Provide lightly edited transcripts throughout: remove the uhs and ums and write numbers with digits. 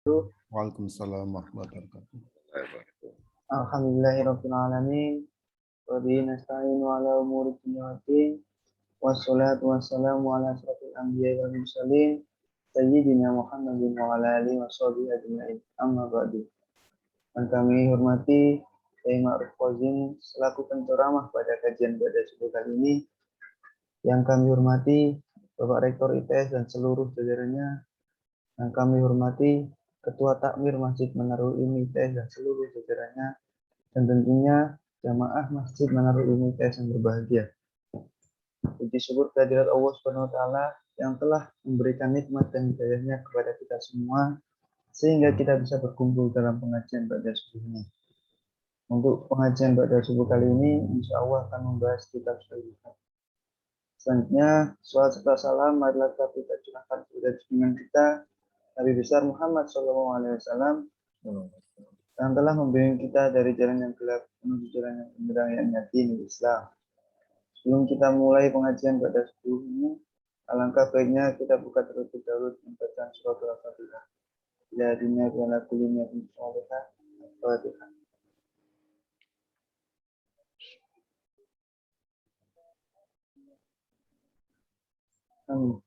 Waalaikumsalam warahmatullahi wabarakatuh. Alhamdulillahirabbil alamin wa bihi nasta'inu ala umuri dunya waddin wassalatu wassalamu ala asyrofil anbiya'i wal mursalin sayyidina Muhammadin wa ala alihi washabihi ajma'in. Amma ba'du. Dan kami hormati Kiai Ma'ruf Qasim selaku penceramah pada kajian pada subuh kali ini. Yang kami hormati Bapak Rektor ITS dan seluruh jajarannya. Yang kami hormati Ketua Takmir Masjid Menarul Ilmi ITS dan seluruh jajarannya, dan tentunya jamaah Masjid Menarul Ilmi ITS yang berbahagia. Puji syukur kehadirat Allah Subhanahu wa taala yang telah memberikan nikmat dan hidayahnya kepada kita semua sehingga kita bisa berkumpul dalam pengajian pada subuh ini. Untuk pengajian pada subuh kali ini insya Allah akan membahas kitab Sahihah. Selanjutnya, salawat serta salam marilah kita curahkan kepada junjungan kita Nabi besar Muhammad SAW yang telah membimbing kita dari jalan yang gelap menuju jalan yang benderang yang yakin Islam. Sebelum kita mulai pengajian pada subuh ini, alangkah baiknya kita buka terlebih dahulu dengan bacaan surat Al-Fatihah. Bila dunia wala kullinya Al-Fatihah. Al-Fatihah.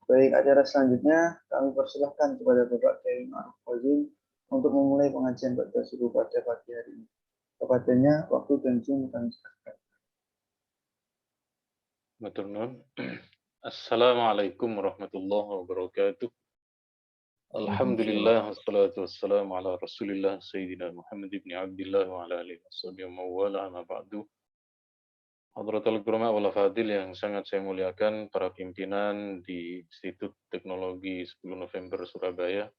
Baik, acara selanjutnya kami persilahkan kepada Bapak Kiai Ma'ruf Qasim untuk memulai pengajian pada subuh pada pagi hari ini. Kepadanya waktu dan jam kami serahkan. Matur nuwun. Assalamualaikum warahmatullahi wabarakatuh. Alhamdulillah wassalatu wassalamu ala Rasulillah Sayyidina Muhammad ibn Abdullah wa ala alihi washabihi wa wala ma ba'du. Hadratul Qurama wal Fadil yang sangat saya muliakan, para pimpinan di Institut Teknologi 10 November Surabaya,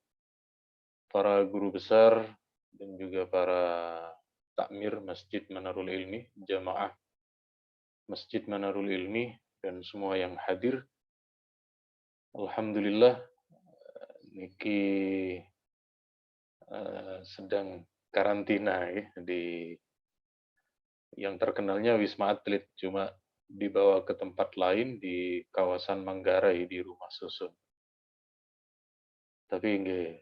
para guru besar dan juga para takmir Masjid Manarul Ilmi, jamaah Masjid Manarul Ilmi, dan semua yang hadir. Alhamdulillah niki sedang karantina ya, di yang terkenalnya Wisma Atlet, cuma dibawa ke tempat lain di kawasan Manggarai di Rumah Susun. Tapi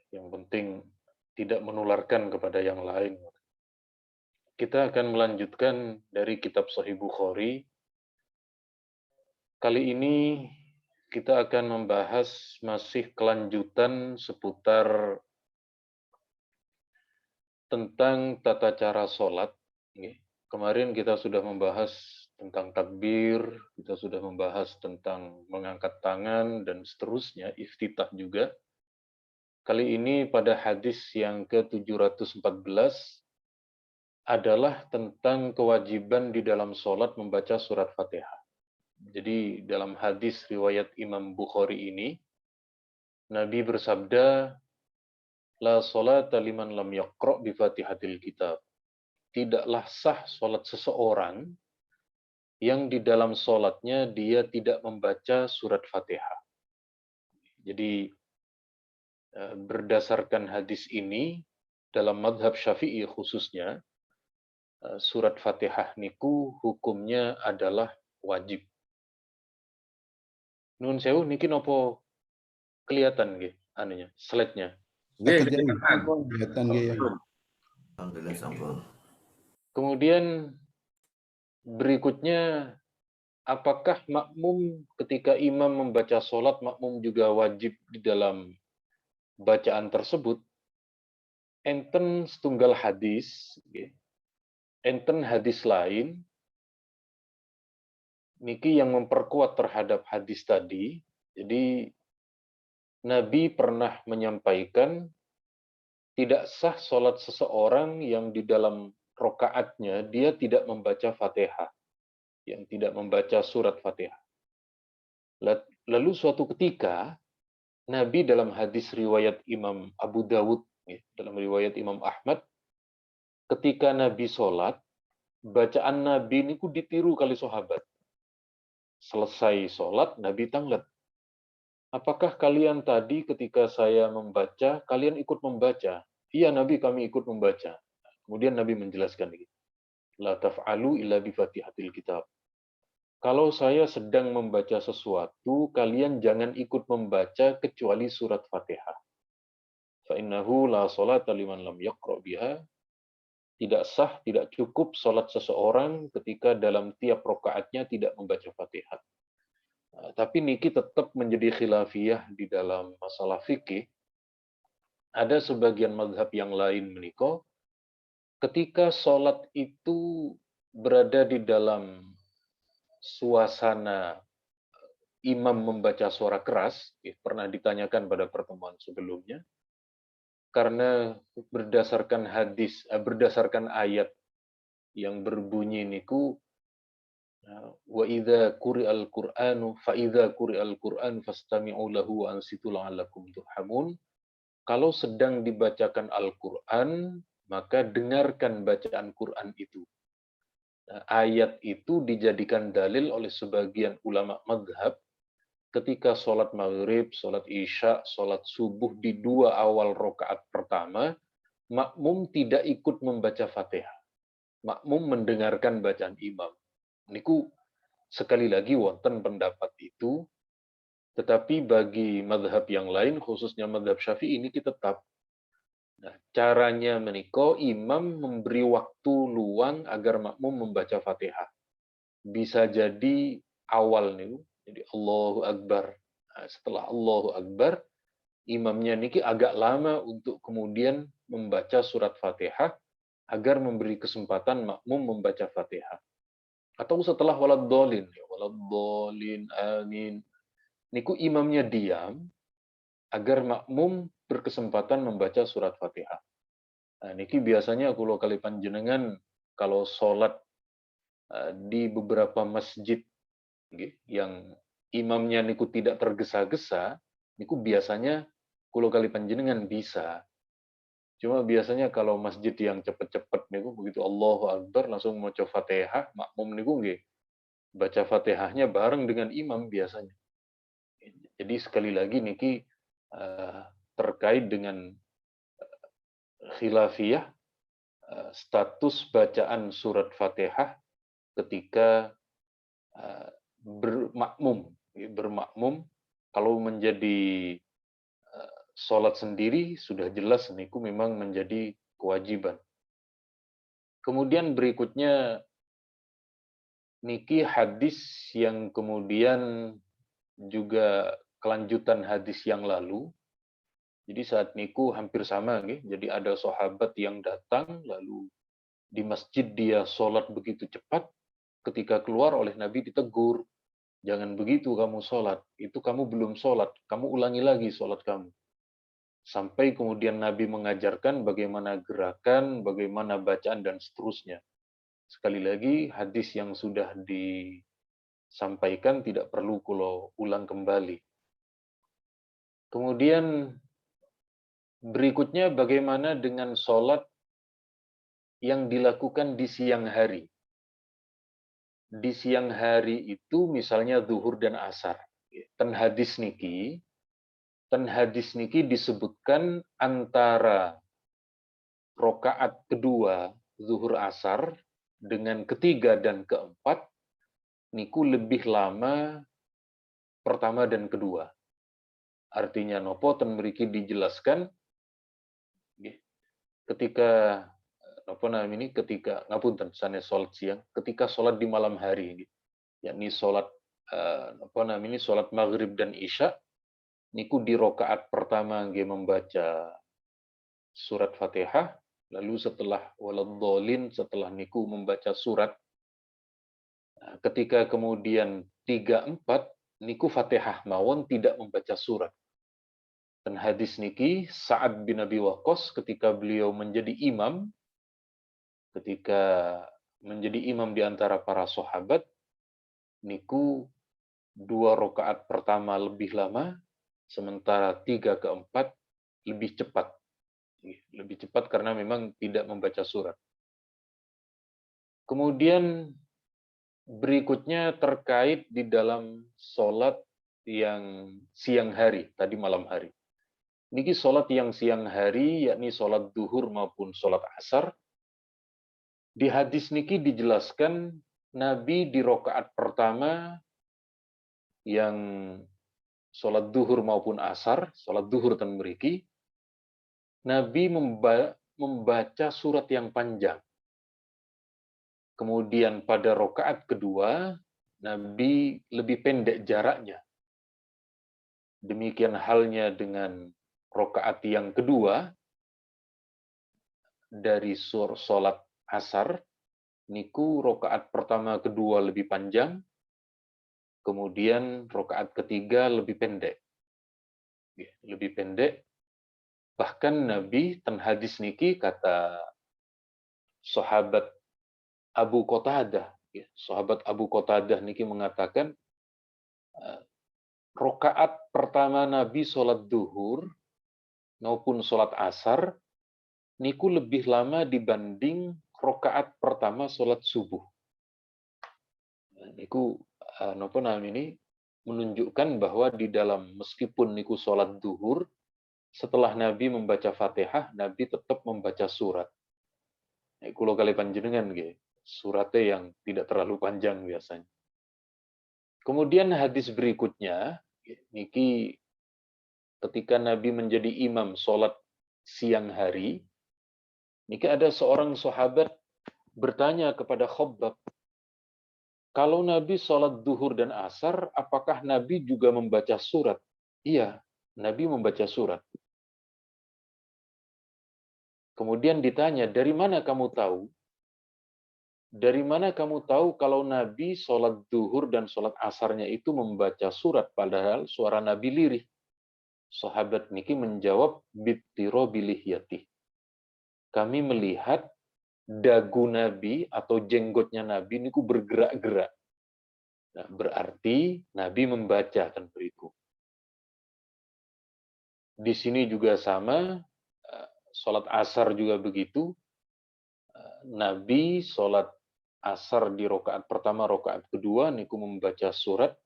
yang penting tidak menularkan kepada yang lain. Kita akan melanjutkan dari kitab Sahih Bukhari. Kali ini kita akan membahas masih kelanjutan seputar tentang tata cara sholat. Kemarin kita sudah membahas tentang takbir, kita sudah membahas tentang mengangkat tangan, dan seterusnya, iftitah juga. Kali ini pada hadis yang ke-714 adalah tentang kewajiban di dalam sholat membaca surat Fatihah. Jadi dalam hadis riwayat Imam Bukhari ini, Nabi bersabda, La sholata liman lam yaqra' bi Fatihatil kitab. Tidaklah sah sholat seseorang yang di dalam sholatnya dia tidak membaca surat Fatihah. Jadi berdasarkan hadis ini, dalam madhab Syafi'i khususnya, surat Fatihah niku hukumnya adalah wajib. Nun sewu niki nopo kelihatan nggih anunya, slide-nya. Nggih, kelihatan nggih ya. Alhamdulillah sampun. Kemudian berikutnya, apakah makmum ketika imam membaca sholat, makmum juga wajib di dalam bacaan tersebut? Enten setunggal hadis, enten hadis lain, niki yang memperkuat terhadap hadis tadi. Jadi Nabi pernah menyampaikan tidak sah sholat seseorang yang di dalam rokaatnya dia tidak membaca Fatihah, yang tidak membaca surat Fatihah. Lalu suatu ketika Nabi dalam hadis riwayat Imam Abu Dawud, dalam riwayat Imam Ahmad, ketika Nabi sholat, bacaan Nabi ini ditiru kali sahabat. Selesai sholat, Nabi tanglet. Apakah kalian tadi ketika saya membaca, kalian ikut membaca? Iya Nabi, kami ikut membaca. Kemudian Nabi menjelaskan ini. La taf'alu illa bi Fatihatil kitab. Kalau saya sedang membaca sesuatu, kalian jangan ikut membaca kecuali surat Fatihah. fa innahu la sholata liman lam yaqra biha. Tidak sah, tidak cukup sholat seseorang ketika dalam tiap rakaatnya tidak membaca Fatihah. Tapi niki tetap menjadi khilafiyah di dalam masalah fikih. Ada sebagian mazhab yang lain menika, ketika sholat itu berada di dalam suasana imam membaca suara keras, pernah ditanyakan pada pertemuan sebelumnya, karena berdasarkan hadis, berdasarkan ayat yang berbunyi niku, wa idza quri'al qur'anu fa idza quri'al qur'an fastami'u lahu wa ansitu la'allakum turhamun. Kalau sedang dibacakan Al-Qur'an, maka dengarkan bacaan Qur'an itu. Ayat itu dijadikan dalil oleh sebagian ulama madhab ketika sholat maghrib, sholat isya, sholat subuh di 2 awal rakaat pertama, makmum tidak ikut membaca Fatihah. Makmum mendengarkan bacaan imam. Niku sekali lagi wonten pendapat itu, tetapi bagi madhab yang lain, khususnya madhab Syafi'i, ini tetap. Nah, caranya meniko, imam memberi waktu luang agar makmum membaca Fatihah. Bisa jadi awal nih, jadi Allahu Akbar. Nah, setelah Allahu Akbar, imamnya niki agak lama untuk kemudian membaca surat Fatihah agar memberi kesempatan makmum membaca Fatihah. Atau setelah waladhdallin, waladhdallin, amin. Niku imamnya diam agar makmum berkesempatan membaca surat Fatihah. Nah, niki biasanya kalau kali panjenengan kalau sholat di beberapa masjid yang imamnya niku tidak tergesa-gesa, niku biasanya kalau kali panjenengan bisa. Cuma biasanya kalau masjid yang cepet-cepet niku begitu Allahu Akbar langsung mau coba Fatihah, makmum niku nggih baca Fatihahnya bareng dengan imam biasanya. Jadi sekali lagi niki terkait dengan khilafiyah status bacaan surat Fatihah ketika bermakmum. Kalau menjadi sholat sendiri sudah jelas niku memang menjadi kewajiban. Kemudian berikutnya niki hadis yang kemudian juga kelanjutan hadis yang lalu. Jadi saat niku hampir sama, jadi ada sahabat yang datang lalu di masjid dia sholat begitu cepat, ketika keluar oleh Nabi ditegur, jangan begitu kamu sholat, itu kamu belum sholat, kamu ulangi lagi sholat kamu. Sampai kemudian Nabi mengajarkan bagaimana gerakan, bagaimana bacaan, dan seterusnya. Sekali lagi, hadis yang sudah disampaikan tidak perlu kalau ulang kembali. Kemudian berikutnya bagaimana dengan sholat yang dilakukan di siang hari. Di siang hari itu misalnya zuhur dan asar. Ten hadis niki disebutkan antara rokaat kedua zuhur asar dengan ketiga dan keempat niku lebih lama pertama dan kedua. Artinya nopo ten mriki dijelaskan ketika ketika ngapunten sanes salat siang, ketika salat di malam hari yakni salat salat maghrib dan isya niku di rakaat pertama nggih membaca surat Fatihah, lalu setelah waladhdallin setelah niku membaca surat. Ketika kemudian 3-4 niku Fatihah mawon tidak membaca surat. Dan hadis niki Sa'ad bin Abi Waqqas ketika beliau menjadi imam di antara para sahabat niku 2 rakaat pertama lebih lama, sementara 3-4 lebih cepat. Lebih cepat karena memang tidak membaca surat. Kemudian berikutnya terkait di dalam sholat yang siang hari, tadi malam hari. Niki sholat yang siang hari, yakni sholat duhur maupun sholat asar. Di hadis niki dijelaskan Nabi di rakaat pertama yang sholat duhur maupun asar, sholat duhur dan mriki, Nabi membaca surat yang panjang. Kemudian pada rakaat kedua, Nabi lebih pendek jaraknya. Demikian halnya dengan rakaat yang kedua dari sholat asar, niku rakaat pertama kedua lebih panjang, kemudian rakaat ketiga lebih pendek. Lebih pendek. Bahkan Nabi ten hadis niki kata sahabat Abu Qatadah, sahabat Abu Qatadah niki mengatakan rakaat pertama Nabi sholat duhur maupun sholat asar niku lebih lama dibanding rakaat pertama sholat subuh. Niku napa ini menunjukkan bahwa di dalam meskipun niku sholat duhur, setelah Nabi membaca Fatihah, Nabi tetap membaca surat. Kulo kali panjenengan nggih, suratnya yang tidak terlalu panjang biasanya. Kemudian hadis berikutnya, niki ketika Nabi menjadi imam sholat siang hari, niki ada seorang sahabat bertanya kepada Khabbab, kalau Nabi sholat duhur dan asar, apakah Nabi juga membaca surat? Iya, Nabi membaca surat. Kemudian ditanya, dari mana kamu tahu? Dari mana kamu tahu kalau Nabi sholat duhur dan sholat asarnya itu membaca surat, padahal suara Nabi lirih? Sahabat niki menjawab, bittiro bilihyati. Kami melihat dagu Nabi atau jenggotnya Nabi niku bergerak-gerak. Nah, berarti Nabi membaca kan beriku. Di sini juga sama, sholat asar juga begitu. Nabi sholat asar di rakaat pertama, rakaat kedua, niku membaca surat.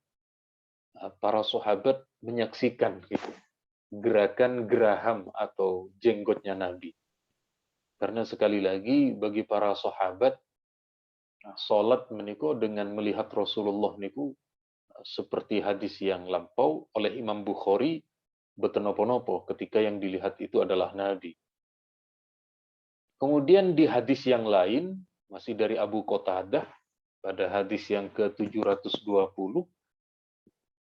Para sahabat menyaksikan gitu, gerakan geraham atau jenggotnya Nabi. Karena sekali lagi bagi para sahabat, sholat meniku dengan melihat Rasulullah niku seperti hadis yang lampau oleh Imam Bukhari, betenopo-nopo ketika yang dilihat itu adalah Nabi. Kemudian di hadis yang lain, masih dari Abu Qatadah, pada hadis yang ke-720,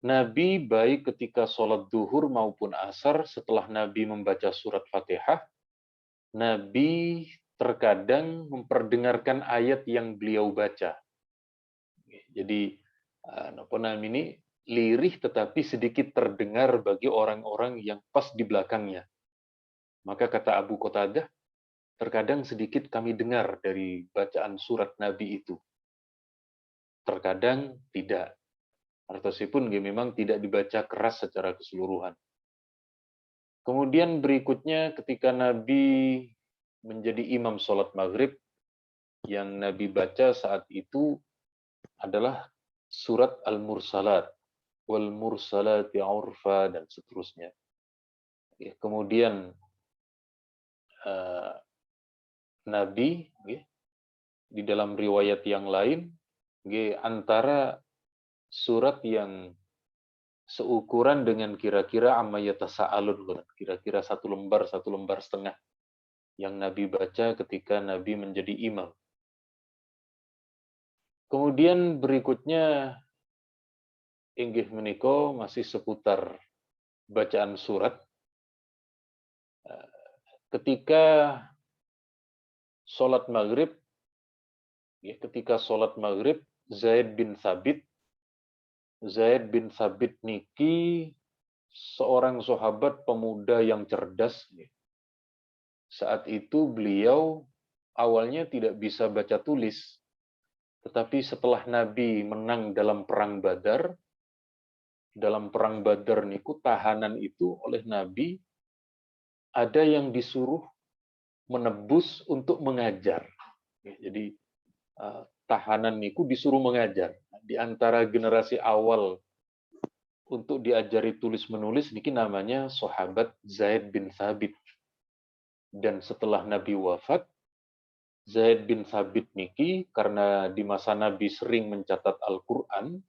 Nabi baik ketika sholat duhur maupun asar, setelah Nabi membaca surat Fatihah, Nabi terkadang memperdengarkan ayat yang beliau baca. Jadi, ini lirih tetapi sedikit terdengar bagi orang-orang yang pas di belakangnya. Maka kata Abu Qatadah, terkadang sedikit kami dengar dari bacaan surat Nabi itu. Terkadang tidak. Artosipun memang tidak dibaca keras secara keseluruhan. Kemudian berikutnya ketika Nabi menjadi imam sholat maghrib, yang Nabi baca saat itu adalah surat Al-Mursalat, wal mursalati urfa, dan seterusnya. Kemudian Nabi di dalam riwayat yang lain antara surat yang seukuran dengan kira-kira amma yatasaalun, kira-kira satu lembar setengah yang Nabi baca ketika Nabi menjadi imam. Kemudian berikutnya inggih menika masih seputar bacaan surat. Ketika sholat maghrib, Zaid bin Sabit niki seorang sahabat pemuda yang cerdas. Saat itu beliau awalnya tidak bisa baca tulis, tetapi setelah Nabi menang dalam perang Badar niku tahanan itu oleh Nabi ada yang disuruh menebus untuk mengajar. Jadi tahanan niku disuruh mengajar. Di antara generasi awal untuk diajari tulis menulis niki namanya sahabat Zaid bin Sabit. Dan setelah Nabi wafat, Zaid bin Sabit niki karena di masa Nabi sering mencatat Al-Qur'an,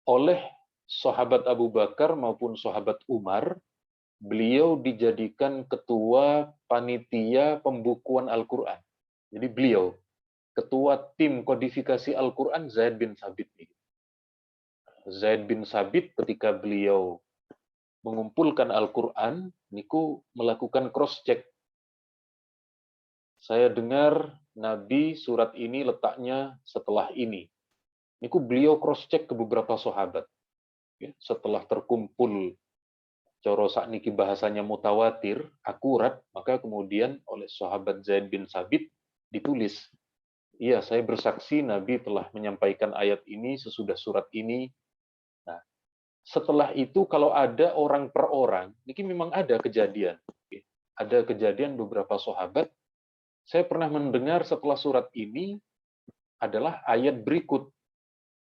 oleh sahabat Abu Bakar maupun sahabat Umar beliau dijadikan ketua panitia pembukuan Al-Quran. Jadi beliau ketua tim kodifikasi Al-Quran Zaid bin Sabit. Zaid bin Sabit ketika beliau mengumpulkan Al-Quran, niku melakukan cross check. Saya dengar Nabi surat ini letaknya setelah ini. Niku beliau cross check ke beberapa sahabat. Setelah terkumpul coro sakniki bahasanya mutawatir, akurat, maka kemudian oleh sahabat Zaid bin Sabit ditulis, iya saya bersaksi Nabi telah menyampaikan ayat ini sesudah surat ini. Nah, setelah itu kalau ada orang per orang, ini memang ada kejadian. Ada kejadian beberapa sahabat, saya pernah mendengar setelah surat ini adalah ayat berikut.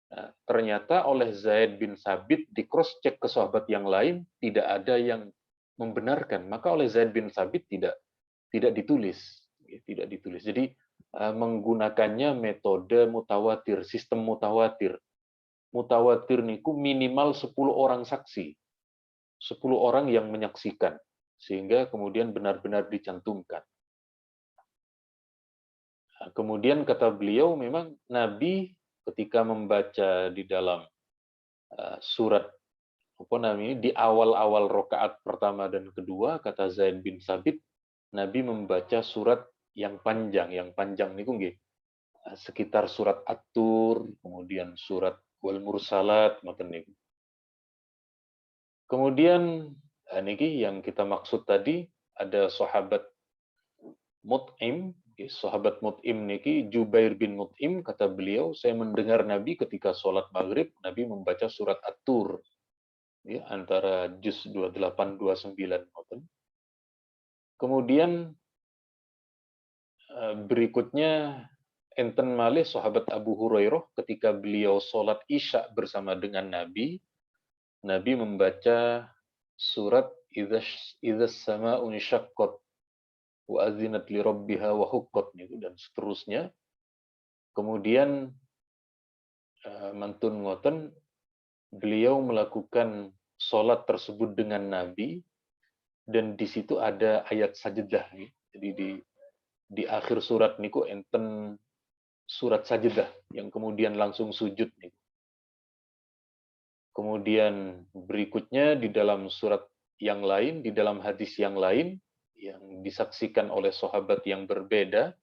Nah, ternyata oleh Zaid bin Sabit di cross check ke sahabat yang lain tidak ada yang membenarkan, maka oleh Zaid bin Sabit tidak ditulis, tidak ditulis. Jadi menggunakannya metode mutawatir, sistem mutawatir. Mutawatir niku minimal 10 orang saksi, 10 orang yang menyaksikan, sehingga kemudian benar-benar dicantumkan. Nah, kemudian kata beliau memang Nabi ketika membaca di dalam surat apa namanya di awal-awal rakaat pertama dan kedua, kata Zaid bin Sabit, Nabi membaca surat yang panjang niku nggih sekitar surat At-Tur, kemudian surat Wal Mursalat ngoten niku. Kemudian niki yang kita maksud tadi ada sahabat Mut'im, sahabat Mut'im niki Jubair bin Mut'im, kata beliau, saya mendengar Nabi ketika sholat maghrib, Nabi membaca surat At-Tur, ya, antara juz 28-29. Kemudian berikutnya enten malih sahabat Abu Hurairah ketika beliau sholat Isya bersama dengan Nabi, Nabi membaca surat Idzas sama'u insyaqqat wa azinat li rabbiha wa huqqat dan seterusnya. Kemudian mantun ngoten beliau melakukan sholat tersebut dengan Nabi dan di situ ada ayat sajdah. Jadi di akhir surat niku enten surat sajdah yang kemudian langsung sujud nih. Kemudian berikutnya di dalam surat yang lain, di dalam hadis yang lain yang disaksikan oleh sahabat yang berbeda,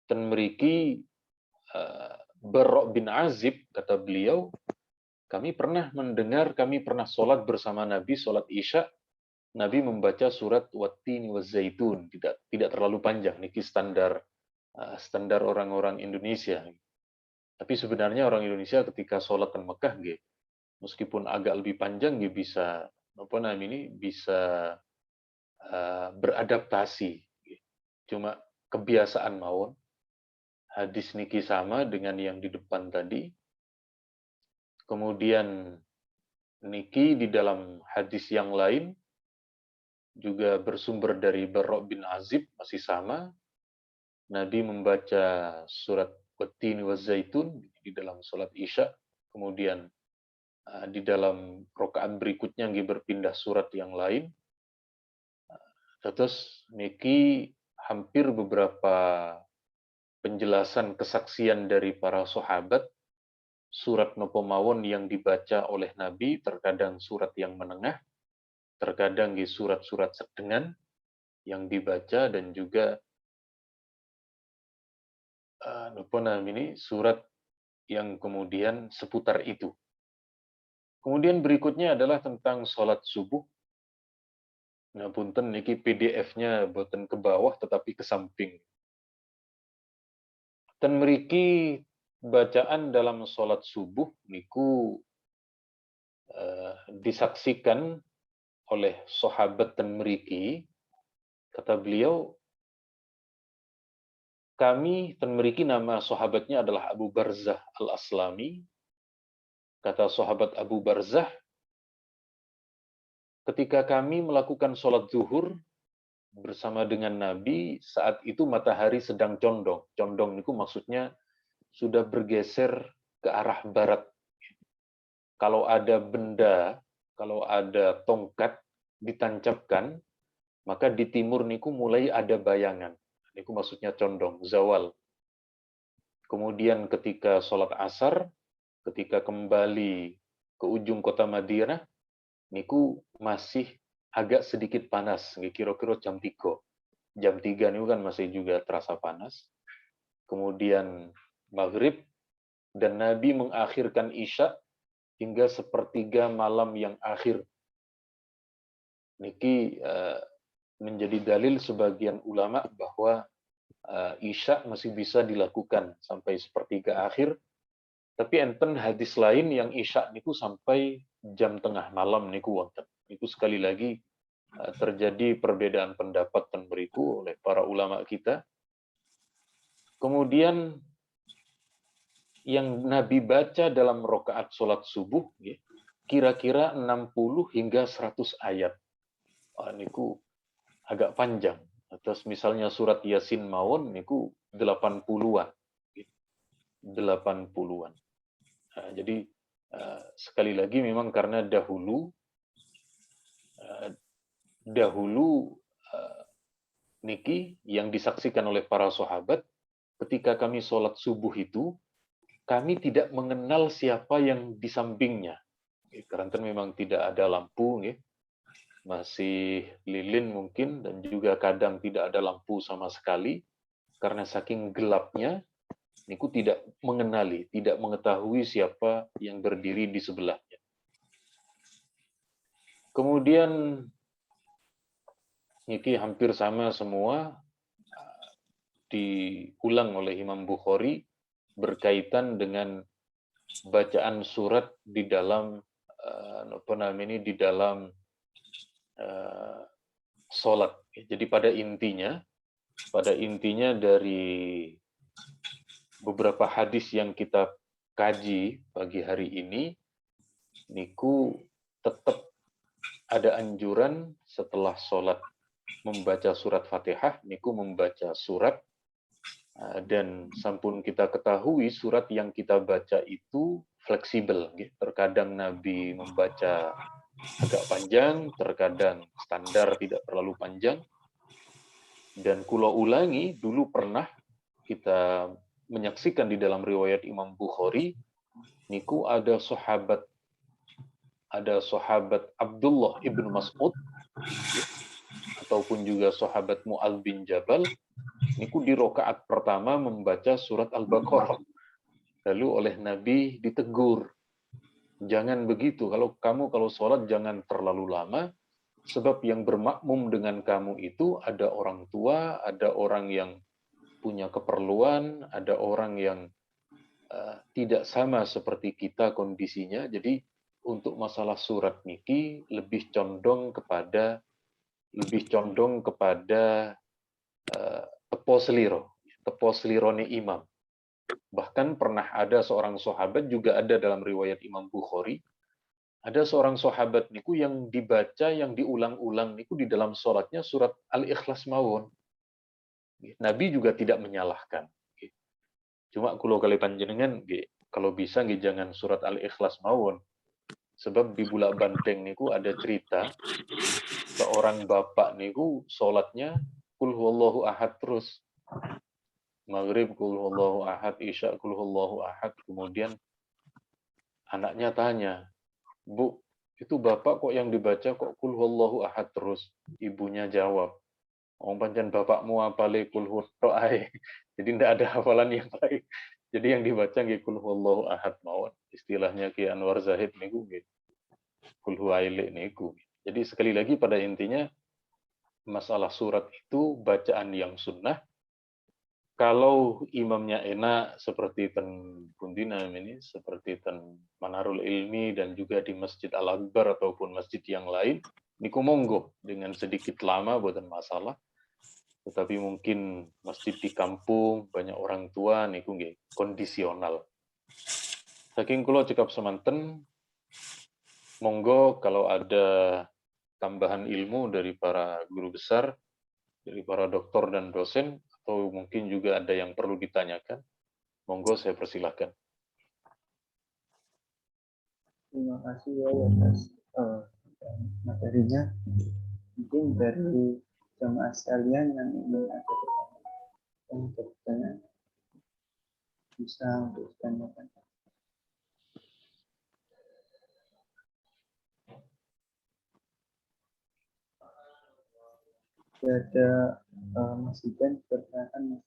dan mriki Barra bin Azib kata beliau, kami pernah sholat bersama Nabi sholat Isya, Nabi membaca surat Wat-Tini Waz-Zaitun, tidak terlalu panjang, niki standar orang-orang Indonesia. Tapi sebenarnya orang Indonesia ketika sholat di Mekah, meskipun agak lebih panjang, bisa beradaptasi. Cuma kebiasaan mawon. Hadis niki sama dengan yang di depan tadi. Kemudian niki di dalam hadis yang lain juga bersumber dari Barra bin Azib, masih sama. Nabi membaca surat Wat-Tini Waz-Zaitun di dalam sholat Isya. Kemudian di dalam rakaat berikutnya berpindah surat yang lain. Terus niki hampir beberapa penjelasan kesaksian dari para sahabat, surat nopo mawon yang dibaca oleh Nabi, terkadang surat yang menengah, terkadang surat-surat sedengan yang dibaca, dan juga surat yang kemudian seputar itu. Kemudian berikutnya adalah tentang sholat subuh. Nah, punten niki PDF-nya boten ke bawah tetapi ke samping. Dan mriki bacaan dalam sholat subuh niku disaksikan oleh sahabat dan mriki, kata beliau, kami dan mriki nama sahabatnya adalah Abu Barzah Al-Aslami. Kata sahabat Abu Barzah, ketika kami melakukan sholat zuhur bersama dengan Nabi, saat itu matahari sedang condong. Condong itu maksudnya sudah bergeser ke arah barat. Kalau ada benda, kalau ada tongkat ditancapkan, maka di timur niku mulai ada bayangan. Niku maksudnya condong, zawal. Kemudian ketika sholat asar, ketika kembali ke ujung kota Madinah, niku masih agak sedikit panas, kira-kira jam 3. Jam 3 niku kan masih juga terasa panas. Kemudian maghrib, dan Nabi mengakhirkan Isya hingga sepertiga malam yang akhir. Niki menjadi dalil sebagian ulama bahwa Isya masih bisa dilakukan sampai sepertiga akhir. Tapi enten hadis lain yang Isya niku sampai jam tengah malam niku wonten. Itu sekali lagi terjadi perbedaan pendapat dan beriku oleh para ulama kita. Kemudian yang Nabi baca dalam rakaat sholat subuh kira-kira 60 hingga 100 ayat. Niku agak panjang. Terus misalnya surat Yasin mawon niku 80-an. 80-an. Jadi sekali lagi memang karena dahulu niki yang disaksikan oleh para sahabat ketika kami sholat subuh itu kami tidak mengenal siapa yang di sampingnya. Karena memang tidak ada lampu, masih lilin mungkin, dan juga kadang tidak ada lampu sama sekali. Karena saking gelapnya, niku tidak mengenali, tidak mengetahui siapa yang berdiri di sebelahnya. Kemudian niki hampir sama semua diulang oleh Imam Bukhari berkaitan dengan bacaan surat di dalam di dalam sholat. Jadi pada intinya dari beberapa hadis yang kita kaji pagi hari ini, niku tetap ada anjuran setelah sholat membaca surat Fatihah, niku membaca surat. Dan sampun kita ketahui surat yang kita baca itu fleksibel. Terkadang Nabi membaca agak panjang, terkadang standar tidak terlalu panjang. Dan kulo ulangi, dulu pernah kita menyaksikan di dalam riwayat Imam Bukhari, niku ada sahabat Abdullah ibn Mas'ud, ataupun juga sahabat Mu'adz bin Jabal, niku di rakaat pertama membaca surat Al-Baqarah. Lalu oleh Nabi ditegur, jangan begitu, kalau sholat jangan terlalu lama, sebab yang bermakmum dengan kamu itu ada orang tua, ada orang yang punya keperluan, ada orang yang tidak sama seperti kita kondisinya. Jadi untuk masalah surat niki lebih condong kepada tepo selirone imam. Bahkan pernah ada seorang sahabat, juga ada dalam riwayat Imam Bukhari, ada seorang sahabat niku yang dibaca, yang diulang-ulang niku di dalam sholatnya surat Al-Ikhlas mawon. Nabi juga tidak menyalahkan. Cuma kulo kali panjenengan, kalau bisa jangan surat Al-Ikhlas mawon. Sebab di Bulak Banteng niku ada cerita seorang bapak niku sholatnya Qul huwallahu ahad terus. Maghrib Qul huwallahu ahad, Isya Qul huwallahu ahad. Kemudian anaknya tanya, Bu, itu bapak kok yang dibaca kok Qul huwallahu ahad terus? Ibunya jawab, pancen bapakmu hafale Qul huwallahu ahad. Jadi tidak ada hafalan yang lain. Jadi yang dibaca nggih Qul huwallahu ahad mawon. Istilahnya Ki Anwar Zahid niku nggih Qul huwailek niku. Jadi sekali lagi pada intinya masalah surat itu bacaan yang sunnah. Kalau imamnya enak seperti ten Pundina ini, seperti ten Manarul Ilmi dan juga di Masjid Al-Akbar ataupun masjid yang lain, niku monggo dengan sedikit lama buatan masalah. Tetapi mungkin masjid di kampung banyak orang tua niku nggih kondisional. Saking kula cekap semanten, monggo kalau ada tambahan ilmu dari para guru besar, dari para doktor dan dosen, atau mungkin juga ada yang perlu ditanyakan, monggo saya persilahkan. Terima kasih ya atas materinya. Mungkin dari jamaah sekalian yang ingin ada pertanyaan untuk bertanya bisa untuk ditanyakan. Ada Mas Iben pertanyaan.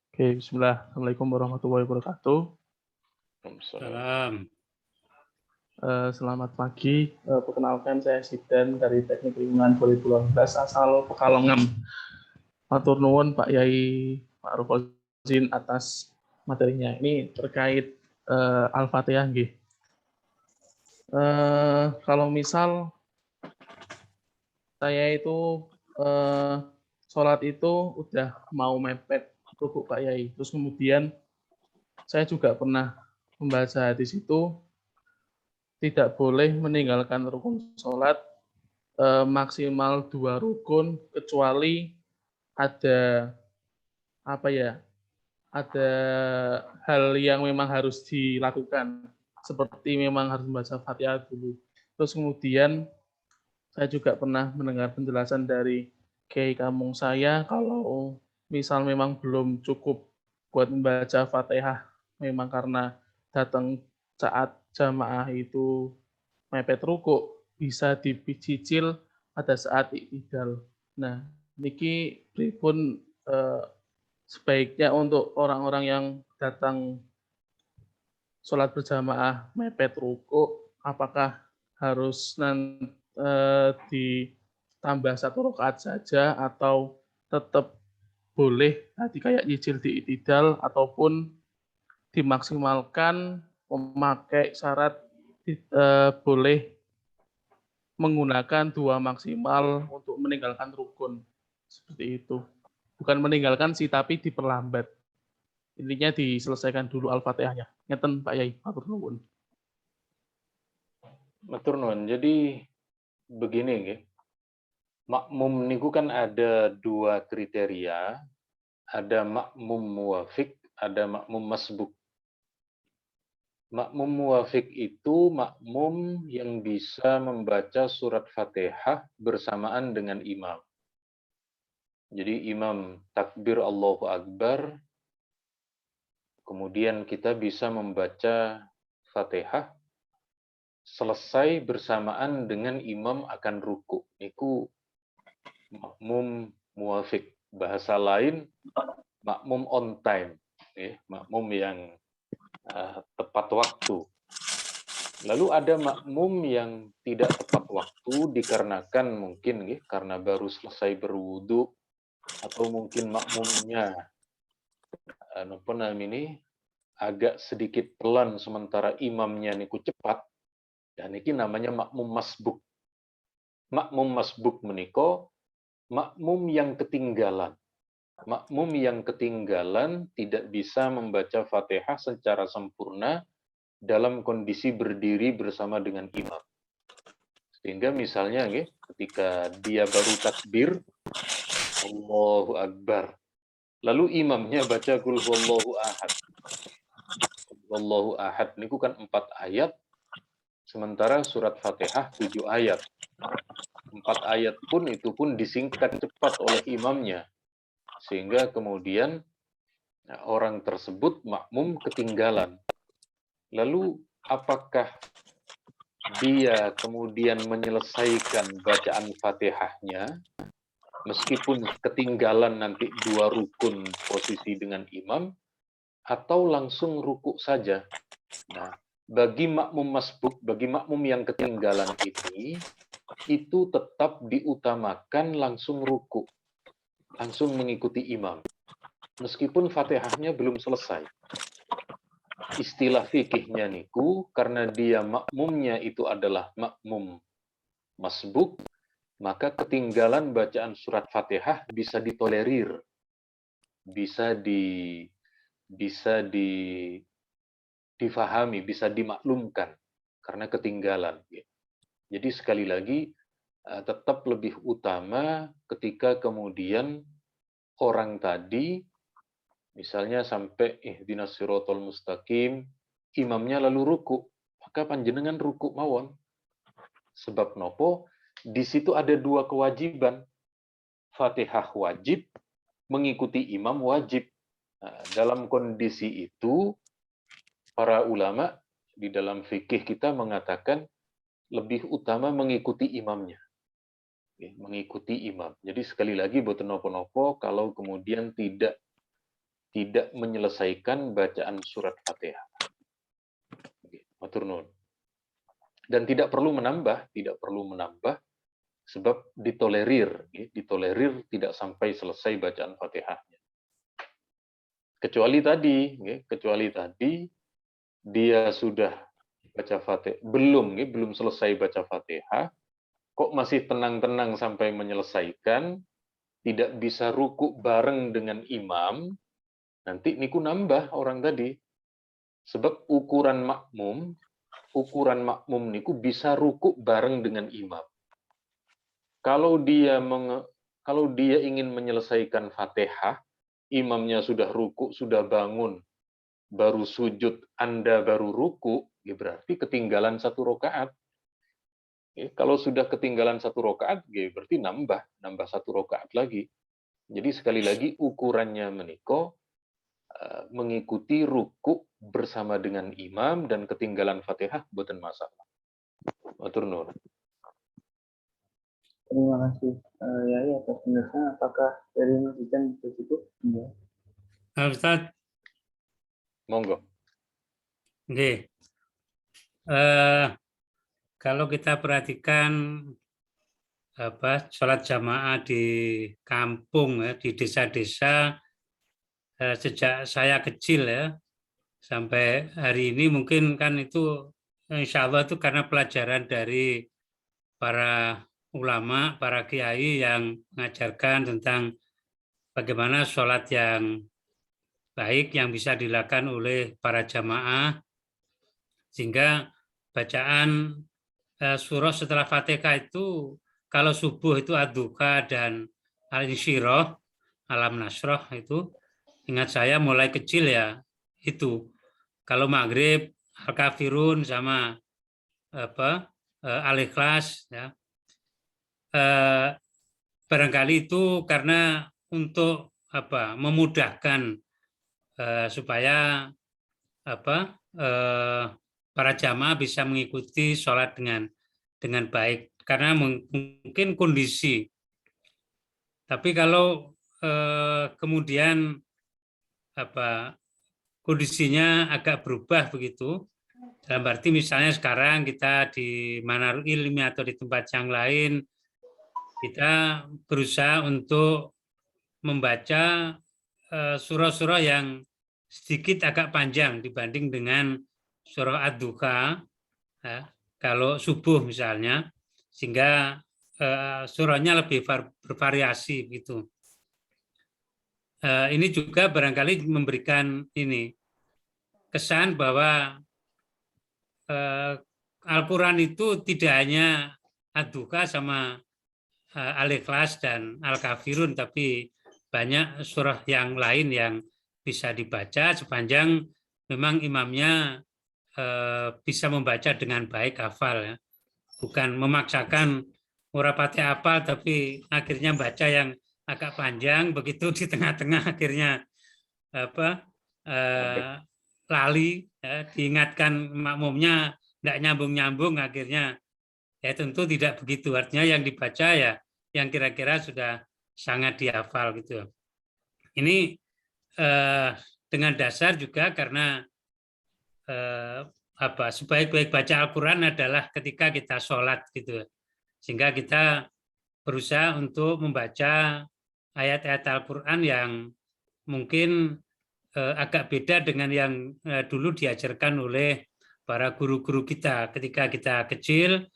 Oke, bismillah. Assalamualaikum warahmatullahi wabarakatuh. Waalaikumsalam. Selamat pagi. Perkenalkan saya Sidan dari Teknik Lingkungan 2012 asal Pekalongan. Matur nuwun Pak Yai Ma'ruf Fauzin atas materinya. Ini terkait Al-Fatihah nggih. Kalau misal saya itu sholat itu udah mau mepet rukuk Pak Yai. Terus kemudian saya juga pernah membaca hadis itu tidak boleh meninggalkan rukun sholat maksimal 2 rukun kecuali ada apa ya? Ada hal yang memang harus dilakukan seperti memang harus membaca Fatihah dulu. Terus kemudian saya juga pernah mendengar penjelasan dari Kiai Kamung saya kalau misal memang belum cukup buat membaca Fatihah memang karena datang saat jamaah itu mepet ruku bisa dicicil pada saat i'tidal. Nah, niki pripun sebaiknya untuk orang-orang yang datang sholat berjamaah mepet ruku, apakah harus ditambah 1 rakaat saja atau tetap boleh tadi kayak nyicil di i'tidal ataupun dimaksimalkan memakai syarat boleh menggunakan 2 maksimal untuk meninggalkan rukun seperti itu. Bukan meninggalkan sih tapi diperlambat. Intinya diselesaikan dulu Al-Fatihahnya. Ngeten Pak Yai, matur nuwun. Matur nuwun. Jadi begini nggih. Makmum niku kan ada 2 kriteria, ada makmum muwafiq, ada makmum masbuk. Makmum muwafiq itu makmum yang bisa membaca surat Fatihah bersamaan dengan imam. Jadi imam takbir Allahu Akbar, kemudian kita bisa membaca Fatihah selesai bersamaan dengan imam akan ruku. Niku makmum muwafiq. Bahasa lain makmum on time, makmum yang tepat waktu. Lalu ada makmum yang tidak tepat waktu dikarenakan mungkin karena baru selesai berwudu atau mungkin makmumnya napa namanya agak sedikit pelan sementara imamnya niku cepat. Dan ini namanya makmum masbuk. Makmum masbuk menika makmum yang ketinggalan. Makmum yang ketinggalan tidak bisa membaca Fatihah secara sempurna dalam kondisi berdiri bersama dengan imam. Sehingga misalnya ketika dia baru takbir Allahu Akbar, lalu imamnya baca Qul huwallahu ahad. Wallahu ahad niku kan 4 ayat, sementara surat Fatihah 7 ayat. 4 ayat pun itu pun disingkat cepat oleh imamnya. Sehingga kemudian orang tersebut makmum ketinggalan. Lalu apakah dia kemudian menyelesaikan bacaan Fatihahnya meskipun ketinggalan nanti 2 rukun posisi dengan imam atau langsung rukuk saja? Nah, bagi makmum masbuk, bagi makmum yang ketinggalan ini itu tetap diutamakan langsung rukuk, langsung mengikuti imam. Meskipun Fatihahnya belum selesai. Istilah fikihnya niku, karena dia makmumnya itu adalah makmum masbuk, maka ketinggalan bacaan surat Fatihah bisa ditolerir. Bisa difahami, bisa dimaklumkan karena ketinggalan. Jadi sekali lagi tetap lebih utama ketika kemudian orang tadi misalnya sampai ihdinas siratal mustaqim, imamnya lalu ruku, maka panjenengan ruku mawon. Sebab nopo di situ ada dua kewajiban. Fatihah wajib, mengikuti imam wajib. Nah, dalam kondisi itu para ulama di dalam fikih kita mengatakan lebih utama mengikuti imamnya. Mengikuti imam. Jadi sekali lagi boten nopo-nopo kalau kemudian tidak menyelesaikan bacaan surat Fatihah. Matur nuwun. Dan tidak perlu menambah sebab ditolerir tidak sampai selesai bacaan Fatihahnya. Kecuali tadi dia sudah baca Fatihah, belum selesai baca Fatihah, kok masih tenang-tenang sampai menyelesaikan, tidak bisa ruku bareng dengan imam, nanti niku nambah orang tadi. Sebab ukuran makmum niku bisa ruku bareng dengan imam. Kalau dia ingin menyelesaikan Fatihah, imamnya sudah ruku, sudah bangun, baru sujud, Anda baru ruku, ya berarti ketinggalan 1 rakaat. Kalau sudah ketinggalan 1 rakaat, berarti nambah 1 rakaat lagi. Jadi sekali lagi ukurannya meniko mengikuti ruku bersama dengan imam dan ketinggalan Fatihah boten masalah. Matur nuwun. Terima kasih Yai atas penjelasan. Apakah dari Mas Ican bisa cukup? Ya. Ustaz, Monggo. nggih. Kalau kita perhatikan sholat jamaah di kampung ya, di desa-desa sejak saya kecil ya sampai hari ini mungkin kan itu insya Allah itu karena pelajaran dari para ulama, para kiai yang mengajarkan tentang bagaimana sholat yang baik yang bisa dilakukan oleh para jamaah, sehingga bacaan surah setelah Fatihah itu kalau subuh itu ad-duha dan al-insyirah, alam nasroh itu ingat saya mulai kecil ya itu. Kalau maghrib al-kafirun sama al-ikhlas ya. Barangkali itu karena untuk memudahkan supaya para jamaah bisa mengikuti sholat dengan baik karena mungkin kondisi. Tapi kalau kemudian kondisinya agak berubah begitu, dalam arti misalnya sekarang kita di Manarul Ilmi atau di tempat yang lain, kita berusaha untuk membaca surah-surah yang sedikit agak panjang dibanding dengan surah ad-duha ya, kalau subuh misalnya, sehingga surahnya lebih bervariasi gitu. Ini juga barangkali memberikan kesan bahwa Al-Quran itu tidak hanya ad-duha sama al-ikhlas dan al-kafirun, tapi banyak surah yang lain yang bisa dibaca sepanjang memang imamnya bisa membaca dengan baik, hafal ya. Bukan memaksakan murapati hafal tapi akhirnya baca yang agak panjang, begitu di tengah-tengah akhirnya lali ya, diingatkan makmumnya tidak nyambung-nyambung, akhirnya ya tentu tidak begitu. Artinya yang dibaca ya yang kira-kira sudah sangat dihafal gitu. Ini dengan dasar juga karena sebaik-baik baca Al-Quran adalah ketika kita sholat gitu, sehingga kita berusaha untuk membaca ayat-ayat Al-Quran yang mungkin agak beda dengan yang dulu diajarkan oleh para guru-guru kita ketika kita kecil,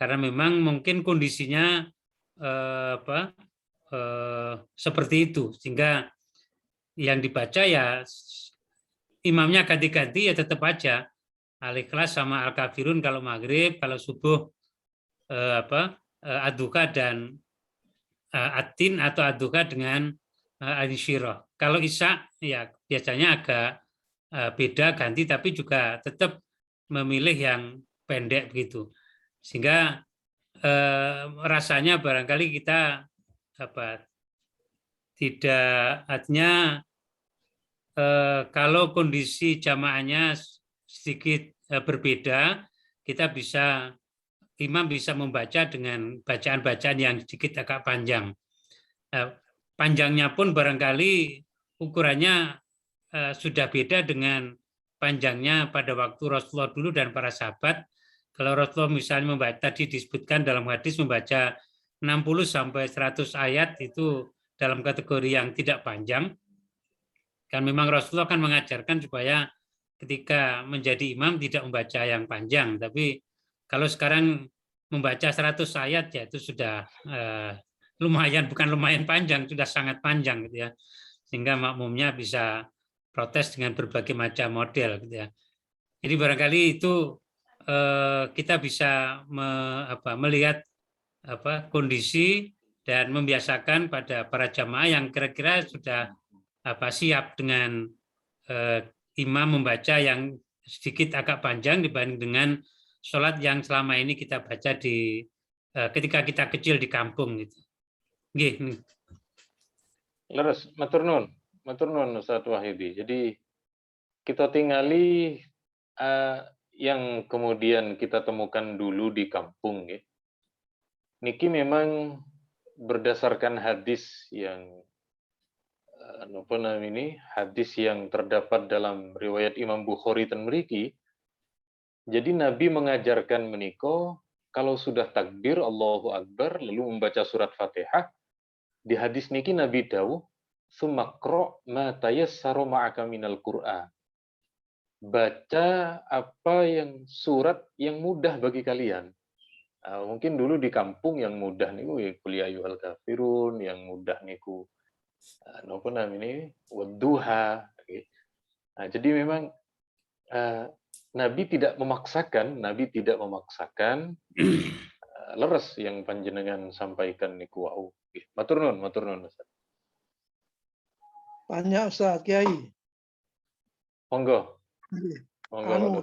karena memang mungkin kondisinya seperti itu, sehingga yang dibaca ya imamnya ganti-ganti ya tetap aja al-ikhlas sama al-kafirun kalau maghrib, kalau subuh ad-duha dan at-tin atau ad-duha dengan al-insyirah. Kalau isya ya biasanya agak beda ganti, tapi juga tetap memilih yang pendek begitu. Sehingga rasanya barangkali kita tidak, artinya kalau kondisi jamaahnya sedikit berbeda, kita bisa, imam bisa membaca dengan bacaan-bacaan yang sedikit agak panjang. Panjangnya pun barangkali ukurannya sudah beda dengan panjangnya pada waktu Rasulullah dulu dan para sahabat. Kalau Rasulullah misalnya membaca, tadi disebutkan dalam hadis membaca 60 sampai 100 ayat itu dalam kategori yang tidak panjang. Kan memang Rasulullah kan mengajarkan supaya ketika menjadi imam tidak membaca yang panjang, tapi kalau sekarang membaca 100 ayat ya itu sudah lumayan, bukan lumayan panjang, sudah sangat panjang gitu ya. Sehingga makmumnya bisa protes dengan berbagai macam model gitu ya. Jadi barangkali itu kita bisa melihat kondisi dan membiasakan pada para jamaah yang kira-kira sudah siap dengan imam membaca yang sedikit agak panjang dibanding dengan sholat yang selama ini kita baca di ketika kita kecil di kampung gitu. Nggih. Leres, matur nuwun Ustaz Wahyudi. Jadi kita tingali yang kemudian kita temukan dulu di kampung, ya. Niki memang berdasarkan hadis yang hadis yang terdapat dalam riwayat Imam Bukhari dan mriki. Jadi Nabi mengajarkan meniko kalau sudah takbir Allahu Akbar lalu membaca surat Fatihah. Di hadis niki Nabi dawuh, "Tsumaqra ma tayassara ma'aka minal Qur'an." Baca apa yang surat yang mudah bagi kalian. Mungkin dulu di kampung yang mudah niku Qul ya ayyuhal kafirun, yang mudah niku wadduha. Jadi memang Nabi tidak memaksakan leres yang panjenengan sampaikan niku wau. Matur nuwun Ustaz. Banyak Ustaz Kiai. Monggo.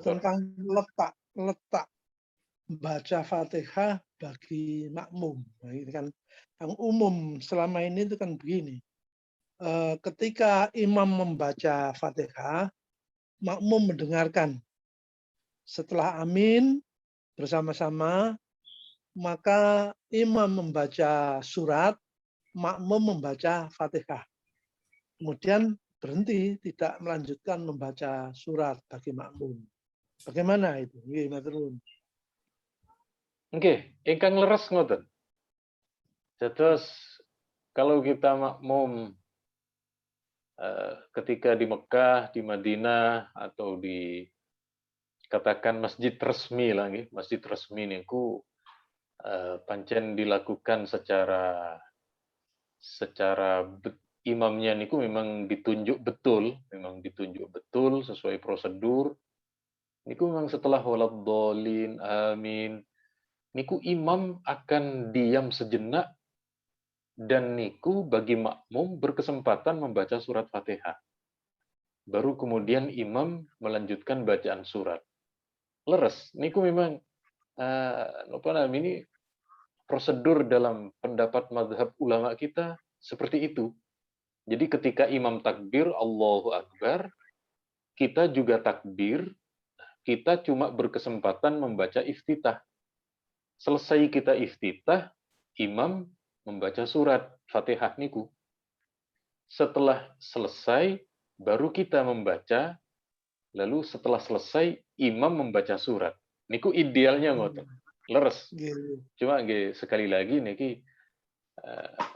Tentang letak baca Fatihah bagi makmum. Nah, ini kan yang umum selama ini itu kan begini. Ketika imam membaca Fatihah, makmum mendengarkan. Setelah amin bersama-sama, maka imam membaca surat, makmum membaca Fatihah. Kemudian berhenti, tidak melanjutkan membaca surat bagi makmum. Bagaimana itu? Nggih, matur nuwun. Nggih, ingkang leres ngoten. Terus kalau kita makmum ketika di Mekah, di Madinah, atau di katakan masjid resmi lah, masjid resmi niku pancen dilakukan secara imamnya niku memang ditunjuk betul sesuai prosedur. Niku memang setelah waladhdallin, amin, niku imam akan diam sejenak. Dan niku bagi makmum berkesempatan membaca surat Fatihah. Baru kemudian imam melanjutkan bacaan surat. Leres. Niku memang ini prosedur dalam pendapat mazhab ulama kita seperti itu. Jadi ketika imam takbir Allahu Akbar, kita juga takbir, kita cuma berkesempatan membaca iftitah. Selesai kita iftitah, imam membaca surat Fatihah niku. Setelah selesai, baru kita membaca, lalu setelah selesai, imam membaca surat. Niku idealnya ngoten. Leres. Cuma sekali lagi niki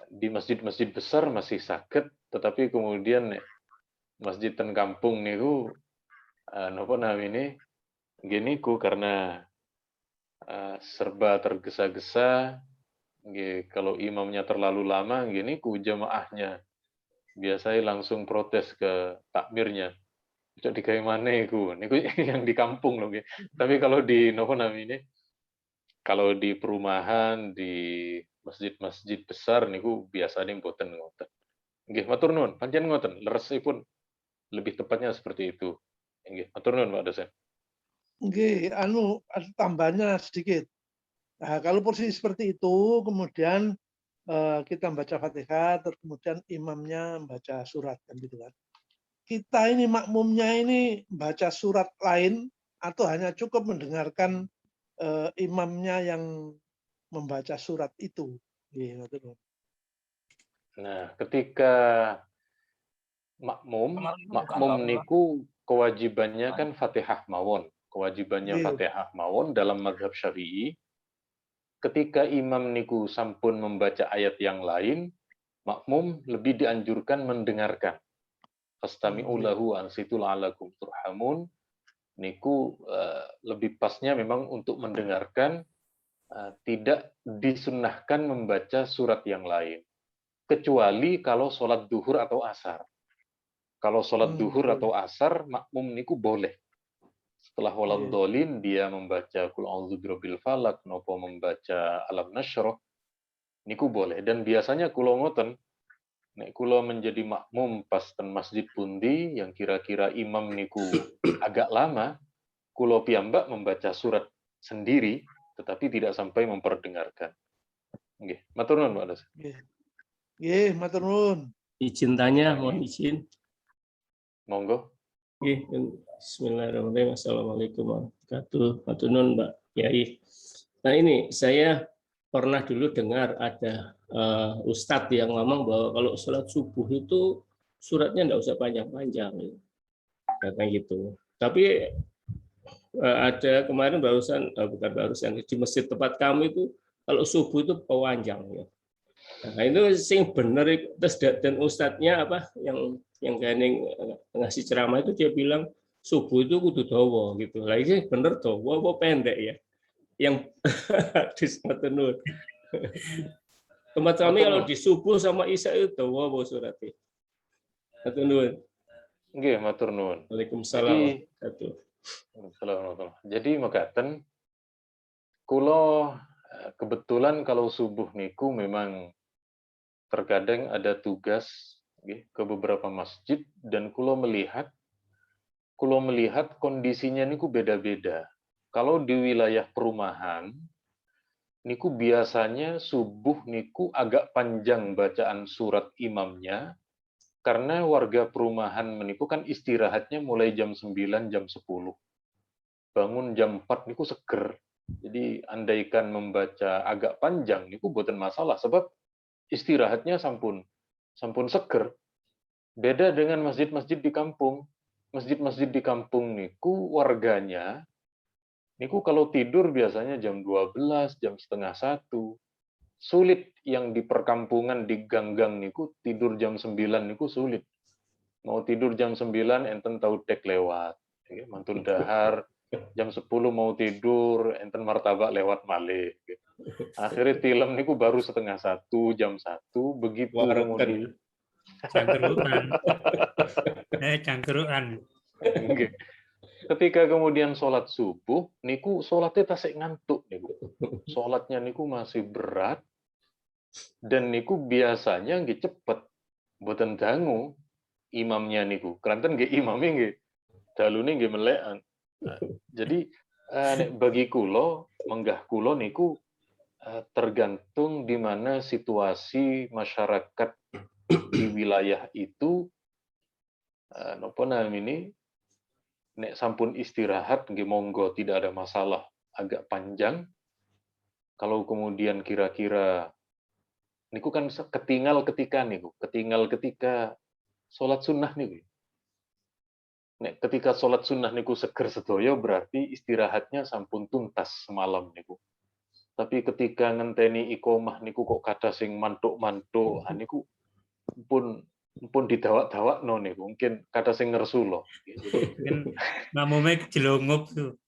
di masjid-masjid besar masih saged, tetapi kemudian masjid ten kampung niku niku karena serba tergesa-gesa. Kalau imamnya terlalu lama, gini ku jamaahnya biasanya langsung protes ke takmirnya. Cok di kayak mana niku yang di kampung loh. Tapi kalau di kalau di perumahan, di masjid-masjid besar niku biasanya mboten ngoten. Nggih, matur nuwun, pancen ngoten, leresipun lebih tepatnya seperti itu. Nggih, matur nuwun Pak dosen. Nggih, tambahannya sedikit. Nah, kalau posisi seperti itu, kemudian kita membaca Fatihah, terus kemudian imamnya membaca surat kan gitu kan. Kita ini makmumnya ini baca surat lain atau hanya cukup mendengarkan imamnya yang membaca surat itu. Gitu. Nah, ketika makmum niku kewajibannya kan Fatihah mawon. Kewajibannya Fatihah mawon dalam mazhab Syafi'i. Ketika imam niku sampun membaca ayat yang lain, makmum lebih dianjurkan mendengarkan. Fastami'u lahu ansitu la'allakum turhamun. Niku lebih pasnya memang untuk mendengarkan, tidak disunnahkan membaca surat yang lain. Kecuali kalau sholat duhur atau asar. Kalau sholat duhur atau asar, makmum niku boleh. Setelah waladhdallin dia membaca Qul a'udzu birabbil falaq, nopo membaca Alam Nashrah, niku boleh. Dan biasanya kula ngoten, nek kula menjadi makmum pas ten masjid pundi yang kira-kira imam niku agak lama, kula piyambak membaca surat sendiri, tetapi tidak sampai memperdengarkan. Nggih, matur nuwun Pak Dos. Nggih, matur nuwun. Izin tanya, mohon izin. Monggo. Bismillahirrahmanirrahim. Assalamualaikum warahmatullahi wabarakatuh. Matur nuwun, Mbak Kiai. Nah ini saya pernah dulu dengar ada ustadz yang ngomong bahwa kalau sholat subuh itu suratnya enggak usah panjang-panjang, kayak gitu. Tapi ada kemarin bukan barusan di masjid tempat kami itu kalau subuh itu panjang. Ya. Nah itu sing bener terus dan ustadznya apa yang gandeng ngasih ceramah itu dia bilang subuh itu kudu dawa gitu. Lah ini bener dawa apa pendek ya? Yang dismatenun. Tempat kami kalau di subuh sama isya itu dawa apa suratnya? Matur nuwun. Nggih, matur nuwun. Waalaikumsalam. Jadi mekaten kula kebetulan kalau subuh niku memang terkadang ada tugas ke beberapa masjid dan kula melihat kondisinya niku beda-beda. Kalau di wilayah perumahan niku biasanya subuh niku agak panjang bacaan surat imamnya karena warga perumahan meniku kan istirahatnya mulai jam 9 jam 10. Bangun jam 4 niku seger. Jadi andaikan membaca agak panjang niku boten masalah sebab istirahatnya sampun seger. Beda dengan masjid-masjid di kampung. Masjid-masjid di kampung niku warganya niku kalau tidur biasanya jam 12, jam setengah 1. Sulit yang di perkampungan di gang-gang niku tidur jam 9 niku sulit. Mau tidur jam 9 enten tahu dek lewat, mantul dahar. Jam 10 mau tidur enten martabak lewat malih. Akhirnya tilem niku baru setengah 1, jam 1 begitu kemudian. Cangkeruan. Ketika kemudian sholat subuh, niku sholatnya tasik ngantuk niku. Sholatnya niku masih berat dan niku biasanya nggih cepet, boten dangu imamnya niku. Keranten nggih imamnya nggih dalune nggih melekan. Nah, jadi bagi kula, menggah kula niku tergantung di mana situasi masyarakat di wilayah itu napa namine nek sampun istirahat nggih monggo tidak ada masalah agak panjang. Kalau kemudian kira-kira niku kan ketinggal ketika sholat sunnah niku. Nek ketika sholat sunnah niku seger sedaya berarti istirahatnya sampun tuntas semalam niku. Tapi ketika ngenteni iqomah niku kok kada sing mantuk-mantuk, niku pun didawak-dawakno niku, mungkin kada sing ngersula. Mungkin makmume jelungup tuh.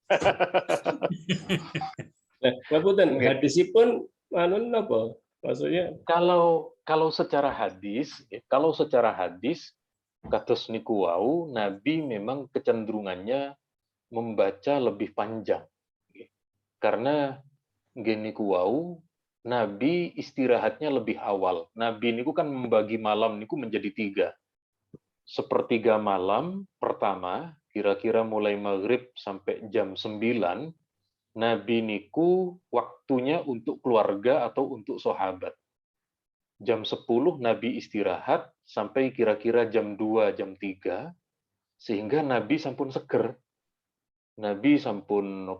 Nah, ngapunten hadisipun manun napa? Maksudnya kalau secara hadis kados niku wau Nabi memang kecenderungannya membaca lebih panjang. Karena nggih niku wau Nabi istirahatnya lebih awal. Nabi niku kan membagi malam niku menjadi 3. Sepertiga malam pertama, kira-kira mulai maghrib sampai jam 9, Nabi niku waktunya untuk keluarga atau untuk sahabat. Jam 10 Nabi istirahat sampai kira-kira jam 2, jam 3, sehingga Nabi sampun seger. Nabi sampun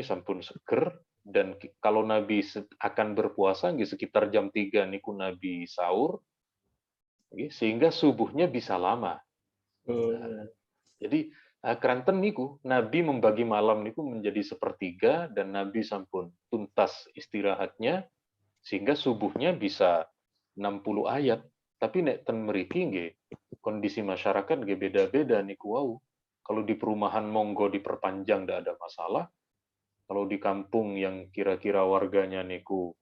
sampun seger, dan kalau Nabi akan berpuasa sekitar jam 3 niku Nabi sahur, sehingga subuhnya bisa lama. Jadi keranten niku Nabi membagi malam niku menjadi sepertiga, dan Nabi sampun tuntas istirahatnya sehingga subuhnya bisa 60 ayat. Tapi nek ten mriki nggih kondisi masyarakat nggih beda-beda niku wau. Kalau di perumahan monggo diperpanjang ndak ada masalah. Kalau di kampung yang kira-kira warganya niku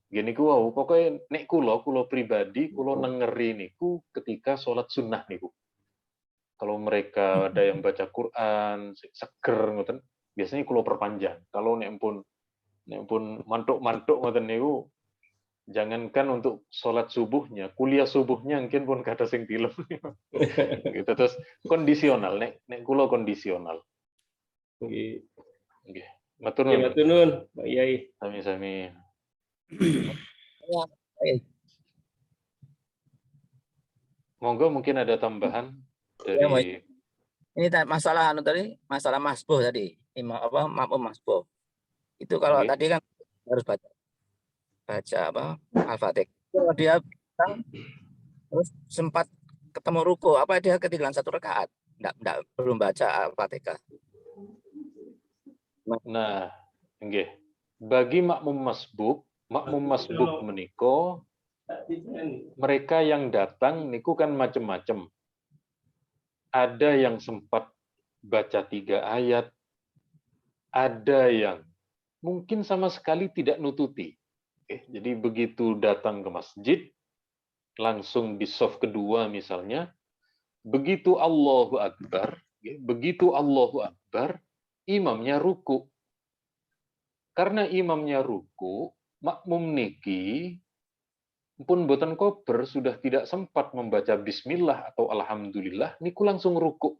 gini ku wau, pokoknya nek kulo pribadi kulo nengeri niku ketika sholat sunnah niku. Kalau mereka ada yang baca Quran, seger ngoten, biasanya kulo perpanjang. Kalau nek pun mantuk-mantuk ngoten niku, jangankan untuk sholat subuhnya, kuliah subuhnya mungkin pun kata sing tilem. Gitu, terus kondisional, nek kulo kondisional. Nggih. Nggih. Matur Ya, nuwun. matur nuwun, Pak Yai. Sami-sami. Monggo mungkin ada tambahan dari ini masalah tadi, masalah masbuh tadi, makmum masbuh. Itu kalau tadi kan harus baca Al-Fatihah. Kalau dia terus sempat ketemu ruku, apa dia ketinggalan 1 rakaat? Belum baca Al-Fatihah. Nah, nggih. Bagi makmum masbuk menika mereka yang datang niku kan macam-macam. Ada yang sempat baca 3 ayat, ada yang mungkin sama sekali tidak nututi. Jadi begitu datang ke masjid, langsung di shaf kedua misalnya, begitu Allahu Akbar, imamnya ruku. Karena imamnya ruku, makmum niki pun boten kober sudah tidak sempat membaca bismillah atau alhamdulillah, niku langsung ruku.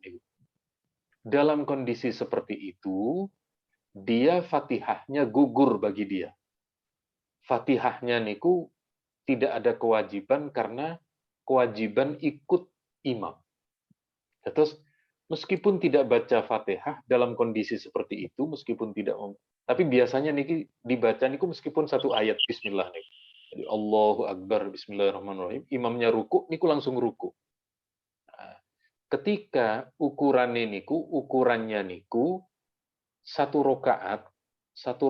Dalam kondisi seperti itu, dia Fatihahnya gugur bagi dia. Fatihahnya niku tidak ada kewajiban karena kewajiban ikut imam. Terus meskipun tidak baca Fatihah dalam kondisi seperti itu, tapi biasanya niki dibaca niku meskipun 1 ayat bismillah niku. Jadi Allahu Akbar, bismillahirrahmanirrahim, imamnya ruku, niku langsung ruku. Nah, ketika ukurannya niku 1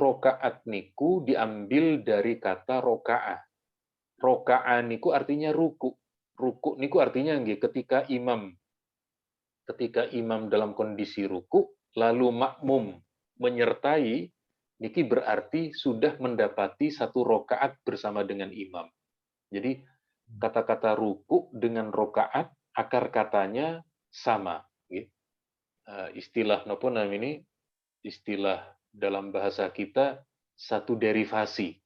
rakaat niku diambil dari kata roka'ah. Roka'ah niku artinya ruku. Ruku niku artinya ketika imam dalam kondisi ruku, lalu makmum menyertai, niki berarti sudah mendapati 1 rakaat bersama dengan imam. Jadi kata-kata ruku dengan rakaat akar katanya sama. Istilah istilah dalam bahasa kita satu derivasi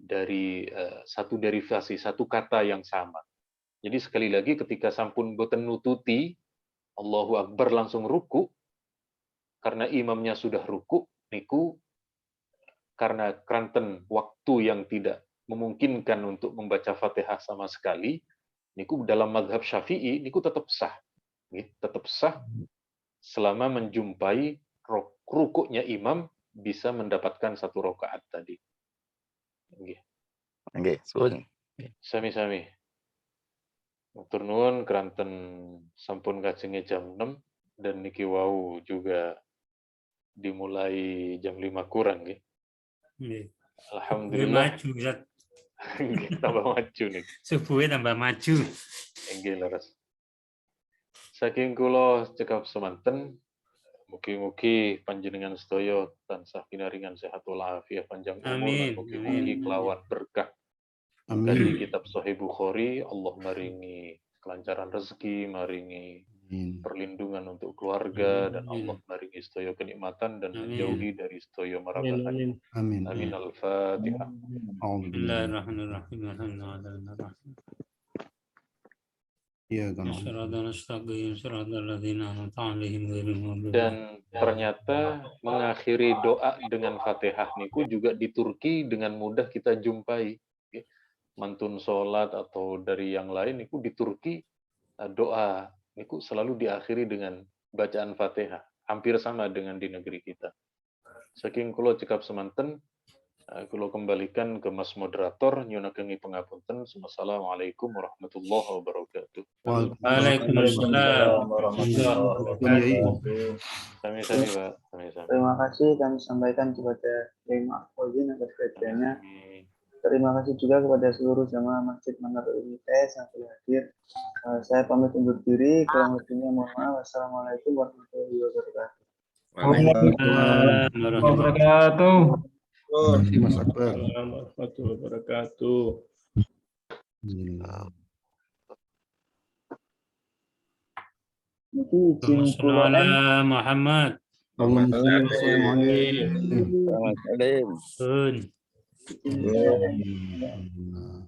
dari satu kata yang sama. Jadi sekali lagi ketika sampun boten nututi Allahu Akbar langsung ruku, karena imamnya sudah ruku, niku karena keranten waktu yang tidak memungkinkan untuk membaca Fatihah sama sekali, niku dalam mazhab Syafi'i niku tetap sah. Tetap sah selama menjumpai rukuknya imam bisa mendapatkan 1 rakaat tadi. Nggih, suwun. Sami-sami. Matur nuwun keranten sampun kajenge jam 6 dan niki wau juga dimulai jam 5 kurang nggih. Alhamdulillah. Maju, Ustaz. Tambah maju nih. Subuhnya tambah maju. Nggih leres. Saking kula cekap semanten, mugi-mugi panjenengan sedaya tansah pinaringan sehat walafiat panjang umur, Amin. mugi-mugi kelawan berkah kaji kitab Sahih Bukhari, Allah maringi kelancaran rezeki, maringi perlindungan untuk keluarga, dan Allah maringi sedaya kenikmatan dan menjauhi dari sedaya mara bahaya. Amin. Amin. Al-Fatihah. Bismillahirrahmanirrahim. Iya kan. Shiratal mustaqim, shiratal ladzina an'amta 'alaihim ghairil maghdubi. Dan ternyata mengakhiri doa dengan Fatihah niku juga di Turki dengan mudah kita jumpai. Mantun sholat atau dari yang lain niku di Turki doa niku selalu diakhiri dengan bacaan Fatihah. Hampir sama dengan di negeri kita. Saking kula cekap semanten, kula kembalikan ke Mas Moderator, nyuwun ageng pangapunten. Wassalamualaikum warahmatullahi wabarakatuh. Waalaikumsalam warahmatullahi wabarakatuh. Sami-sami Pak, sami-sami. Terima kasih kami sampaikan kepada Kiai Ma'rufudin atas kajiannya. Terima kasih juga kepada seluruh jamaah Masjid Manarul Unites yang telah hadir. Saya pamit undur diri. Kurang lebihnya mohon maaf. Wassalamualaikum warahmatullahi wabarakatuh. Waalaikumsalam warahmatullahi wabarakatuh. Terima kasih Mas Akbar. Assalamualaikum warahmatullahi wabarakatuh. Bismillah. Ini izin pulau M. Muhammad. Assalamualaikum. Assalamualaikum. Sun. Alhamdulillah.